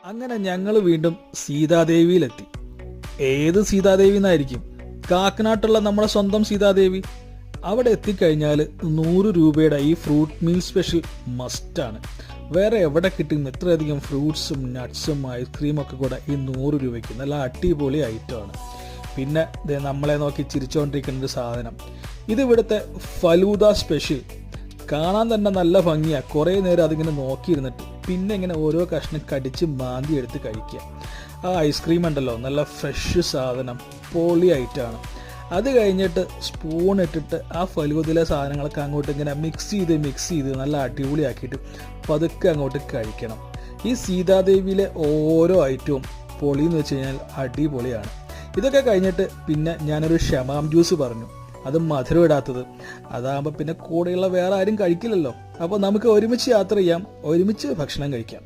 അങ്ങനെ ഞങ്ങൾ വീണ്ടും സീതാദേവിയിലെത്തി. ഏത് സീതാദേവി എന്നായിരിക്കും? കാക്കനാട്ടുള്ള നമ്മുടെ സ്വന്തം സീതാദേവി. അവിടെ എത്തിക്കഴിഞ്ഞാൽ 100 രൂപയുടെ ഈ ഫ്രൂട്ട് മീൽ സ്പെഷ്യൽ മസ്റ്റാണ്. വേറെ എവിടെ കിട്ടും ഇത്രയധികം ഫ്രൂട്ട്സും നട്ട്സും ഐസ്ക്രീമും ഒക്കെ കൂടെ ഈ 100 രൂപയ്ക്ക്? നല്ല അടിപൊളി ഐറ്റമാണ്. പിന്നെ നമ്മളെ നോക്കി ചിരിച്ചുകൊണ്ടിരിക്കുന്ന ഒരു സാധനം, ഇത് ഇവിടുത്തെ ഫലൂദ സ്പെഷ്യൽ. കാണാൻ തന്നെ നല്ല ഭംഗിയാണ്. കുറേ നേരം അതിങ്ങനെ നോക്കിയിരുന്നിട്ട് പിന്നെ ഇങ്ങനെ ഓരോ കഷ്ണം കടിച്ച് മാന്തി എടുത്ത് കഴിക്കുക. ആ ഐസ്ക്രീം ഉണ്ടല്ലോ, നല്ല ഫ്രഷ് സാധനം, പൊളി ഐറ്റമാണ്. അത് കഴിഞ്ഞിട്ട് സ്പൂൺ ഇട്ടിട്ട് ആ ഫലൂദയിലെ സാധനങ്ങളൊക്കെ അങ്ങോട്ട് ഇങ്ങനെ മിക്സ് ചെയ്ത് നല്ല അടിപൊളിയാക്കിയിട്ട് പതുക്കെ അങ്ങോട്ട് കഴിക്കണം. ഈ സീതാദേവിയിലെ ഓരോ ഐറ്റവും പൊളി എന്ന് വെച്ച് കഴിഞ്ഞാൽ അടിപൊളിയാണ്. ഇതൊക്കെ കഴിഞ്ഞിട്ട് പിന്നെ ഞാനൊരു ഷമാം ജ്യൂസ് പറഞ്ഞു, അത് മധുരം ഇടാത്തത്. അതാകുമ്പോൾ പിന്നെ കൂടെയുള്ള വേറെ ആരും കഴിക്കില്ലല്ലോ. അപ്പോൾ നമുക്ക് ഒരുമിച്ച് യാത്ര ചെയ്യാം, ഒരുമിച്ച് ഭക്ഷണം കഴിക്കാം.